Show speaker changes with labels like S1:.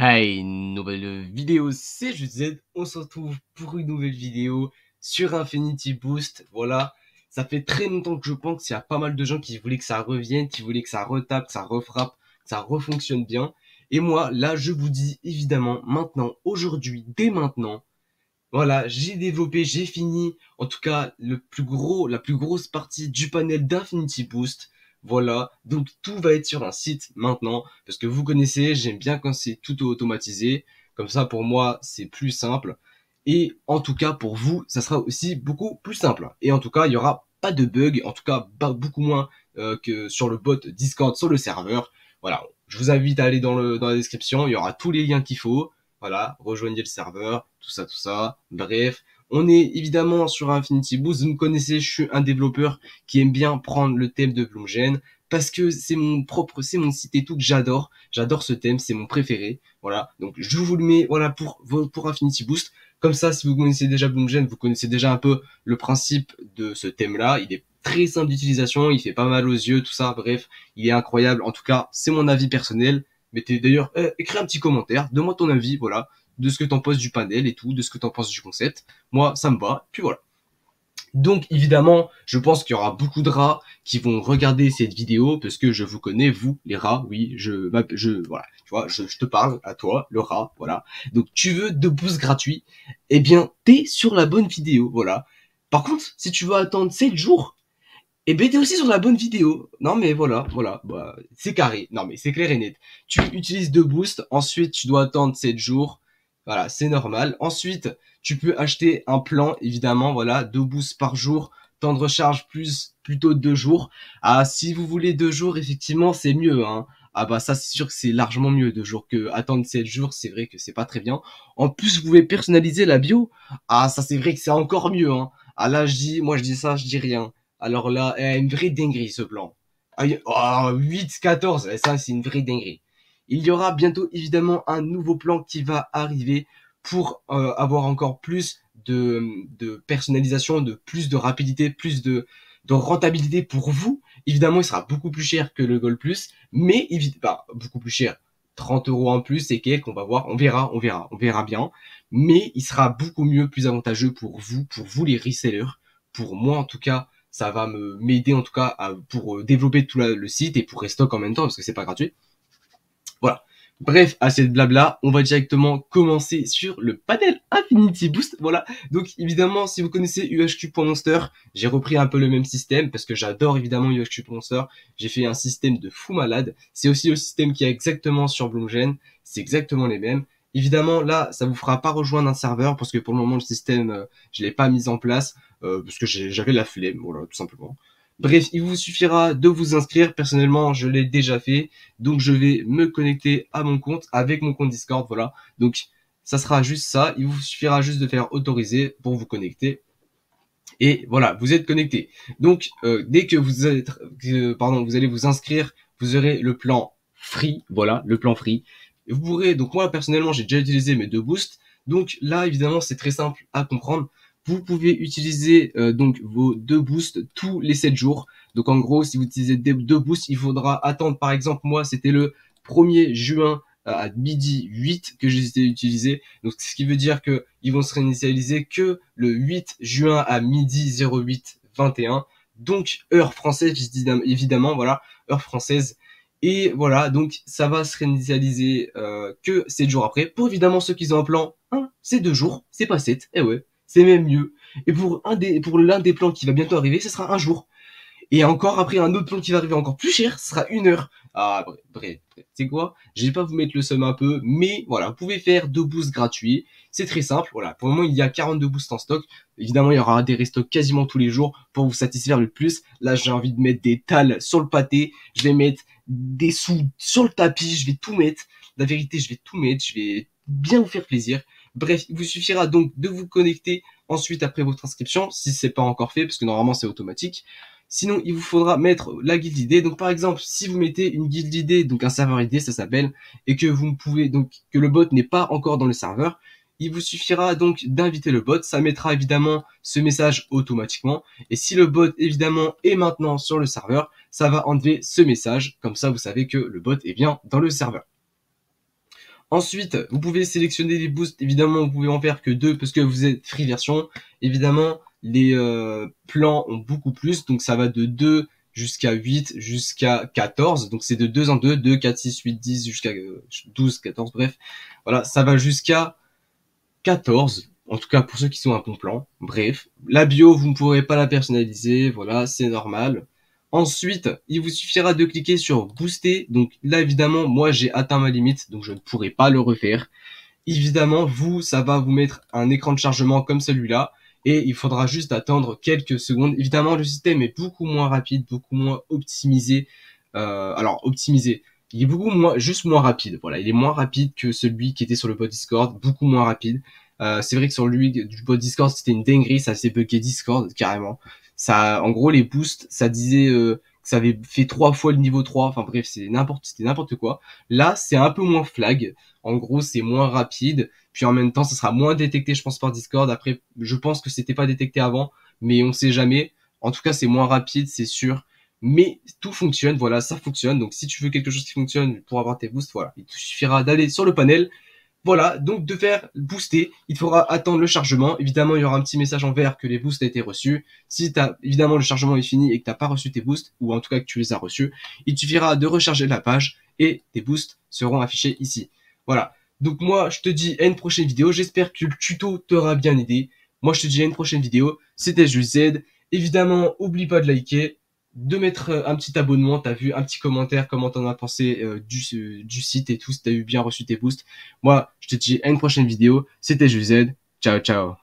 S1: Hey, nouvelle vidéo, c'est JZ, on se retrouve pour une nouvelle vidéo sur Infinity Boost, voilà. Ça fait très longtemps que je pense qu'il y a pas mal de gens qui voulaient que ça revienne, qui voulaient que ça retape, que ça refrappe, que ça refonctionne bien. Et moi, là, je vous dis évidemment, maintenant, aujourd'hui, dès maintenant, voilà, j'ai développé, j'ai fini, en tout cas, la plus grosse partie du panel d'Infinity Boost. Voilà, donc tout va être sur un site maintenant, parce que vous connaissez, j'aime bien quand c'est tout automatisé. Comme ça, pour moi, c'est plus simple. Et en tout cas, pour vous, ça sera aussi beaucoup plus simple. Et en tout cas, il y aura pas de bug, en tout cas, beaucoup moins que sur le bot Discord sur le serveur. Voilà, je vous invite à aller dans la description, il y aura tous les liens qu'il faut. Voilà, rejoignez le serveur, tout ça, tout ça. Bref, on est évidemment sur Infinity Boost. Vous me connaissez, je suis un développeur qui aime bien prendre le thème de Bloomgen parce que c'est mon site et tout que j'adore. J'adore ce thème, c'est mon préféré. Voilà, donc je vous le mets, voilà, pour Infinity Boost. Comme ça, si vous connaissez déjà Bloomgen, vous connaissez déjà un peu le principe de ce thème-là. Il est très simple d'utilisation, il fait pas mal aux yeux, tout ça. Bref, il est incroyable. En tout cas, c'est mon avis personnel. Mettez d'ailleurs, écris un petit commentaire, donne-moi ton avis, voilà, de ce que t'en penses du panel et tout, de ce que t'en penses du concept. Moi, ça me va, puis voilà. Donc évidemment, je pense qu'il y aura beaucoup de rats qui vont regarder cette vidéo parce que je vous connais, vous, les rats, oui, voilà, tu vois, je te parle à toi, le rat, voilà. Donc tu veux 2 boosts gratuits, eh bien, t'es sur la bonne vidéo, voilà. Par contre, si tu veux attendre 7 jours, et ben t'es aussi sur la bonne vidéo. Non mais voilà, bah, c'est carré. Non mais c'est clair et net. Tu utilises 2 boosts, ensuite tu dois attendre 7 jours. Voilà, c'est normal. Ensuite, tu peux acheter un plan, évidemment, voilà, 2 boosts par jour, temps de recharge plutôt 2 jours. Ah, si vous voulez 2 jours, effectivement, c'est mieux, hein. Ah bah ça c'est sûr que c'est largement mieux 2 jours que attendre 7 jours, c'est vrai que c'est pas très bien. En plus, vous pouvez personnaliser la bio. Ah ça c'est vrai que c'est encore mieux, hein. Ah là moi je dis ça, je dis rien. Alors là, une vraie dinguerie ce plan. Ah, 8, 14, ça c'est une vraie dinguerie. Il y aura bientôt évidemment un nouveau plan qui va arriver pour avoir encore plus de personnalisation, de plus de rapidité, plus de rentabilité pour vous. Évidemment, il sera beaucoup plus cher que le Gold Plus, mais bah, beaucoup plus cher. 30 euros en plus et quelques, on va voir, on verra bien. Mais il sera beaucoup mieux, plus avantageux pour vous les resellers. Pour moi, en tout cas, ça va m'aider en tout cas pour développer tout le site et pour restock en même temps parce que c'est pas gratuit. Voilà. Bref, assez de blabla, on va directement commencer sur le panel Infinity Boost. Voilà. Donc évidemment, si vous connaissez UHQ.monster, j'ai repris un peu le même système parce que j'adore évidemment UHQ.monster. J'ai fait un système de fou malade. C'est aussi le système qui est exactement sur Bloomgen. C'est exactement les mêmes. Évidemment, là, ça vous fera pas rejoindre un serveur parce que pour le moment, le système, je l'ai pas mis en place parce que j'avais la flemme, voilà, tout simplement. Bref, il vous suffira de vous inscrire. Personnellement, je l'ai déjà fait. Donc, je vais me connecter à mon compte avec mon compte Discord. Voilà. Donc, ça sera juste ça. Il vous suffira juste de faire autoriser pour vous connecter. Et voilà, vous êtes connecté. Donc, dès que vous vous allez vous inscrire, vous aurez le plan free. Voilà, le plan free. Vous pourrez, donc moi, personnellement, j'ai déjà utilisé mes 2 boosts. Donc là, évidemment, c'est très simple à comprendre. Vous pouvez utiliser donc vos 2 boosts tous les 7 jours. Donc en gros, si vous utilisez 2 boosts, il faudra attendre, par exemple, moi, c'était le 1er juin à midi 8 que j'ai utilisé. Donc ce qui veut dire que ils vont se réinitialiser que le 8 juin à midi 08 21. Donc heure française, évidemment, voilà, heure française. Et voilà, donc ça va se réinitialiser que 7 jours après. Pour évidemment ceux qui ont un plan, c'est 2 jours, c'est pas 7. Eh ouais, c'est même mieux. Et pour l'un des plans qui va bientôt arriver, ce sera 1 jour. Et encore après un autre plan qui va arriver encore plus cher, ce sera 1 heure. Ah bref. C'est quoi? Je vais pas vous mettre le seum un peu, mais voilà, vous pouvez faire 2 boosts gratuits. C'est très simple, voilà. Pour le moment, il y a 42 boosts en stock. Évidemment, il y aura des restocks quasiment tous les jours pour vous satisfaire le plus. Là, j'ai envie de mettre des tales sur le pâté. Je vais mettre des sous sur le tapis. Je vais tout mettre. La vérité, je vais tout mettre. Je vais bien vous faire plaisir. Bref, il vous suffira donc de vous connecter ensuite après votre inscription, si c'est pas encore fait, parce que normalement c'est automatique. Sinon, il vous faudra mettre la guild ID. Donc, par exemple, si vous mettez une guild ID, donc un serveur ID, ça s'appelle, et que vous pouvez, donc, que le bot n'est pas encore dans le serveur, il vous suffira donc d'inviter le bot. Ça mettra évidemment ce message automatiquement. Et si le bot, évidemment, est maintenant sur le serveur, ça va enlever ce message. Comme ça, vous savez que le bot est bien dans le serveur. Ensuite, vous pouvez sélectionner les boosts. Évidemment, vous pouvez en faire que 2 parce que vous êtes free version. Évidemment, les plans ont beaucoup plus. Donc, ça va de 2 jusqu'à 8, jusqu'à 14. Donc, c'est de 2 en 2, 2, 4, 6, 8, 10, jusqu'à 12, 14, bref. Voilà, ça va jusqu'à 14. En tout cas, pour ceux qui sont un bon plan. Bref, la bio, vous ne pourrez pas la personnaliser. Voilà, c'est normal. Ensuite, il vous suffira de cliquer sur booster. Donc là, évidemment, moi, j'ai atteint ma limite, donc je ne pourrai pas le refaire. Évidemment, vous, ça va vous mettre un écran de chargement comme celui-là. Et il faudra juste attendre quelques secondes. Évidemment, le système est beaucoup moins rapide, beaucoup moins optimisé. Alors, optimisé. Il est beaucoup moins, juste moins rapide. Voilà, il est moins rapide que celui qui était sur le bot Discord, beaucoup moins rapide. C'est vrai que sur lui du bot Discord, c'était une dinguerie, ça s'est bugué Discord carrément. Ça, en gros, les boosts, ça disait que ça avait fait 3 fois le niveau 3. Enfin bref, c'était n'importe quoi. Là, c'est un peu moins flag. En gros, c'est moins rapide. Puis en même temps, ça sera moins détecté, je pense, par Discord. Après, je pense que c'était pas détecté avant, mais on sait jamais. En tout cas, c'est moins rapide, c'est sûr. Mais tout fonctionne, voilà, ça fonctionne. Donc si tu veux quelque chose qui fonctionne pour avoir tes boosts, voilà, il te suffira d'aller sur le panel. Voilà, donc de faire booster, il faudra attendre le chargement. Évidemment, il y aura un petit message en vert que les boosts ont été reçus. Si évidemment le chargement est fini et que tu n'as pas reçu tes boosts, ou en tout cas que tu les as reçus, il te suffira de recharger la page et tes boosts seront affichés ici. Voilà. Donc moi, je te dis à une prochaine vidéo. J'espère que le tuto t'aura bien aidé. Moi, je te dis à une prochaine vidéo. C'était Jules Z. Évidemment, oublie pas de liker, de mettre un petit abonnement, t'as vu, un petit commentaire, comment t'en as pensé du site et tout, si t'as eu bien reçu tes boosts. Moi, je te dis à une prochaine vidéo. C'était Jules Z. Ciao, ciao.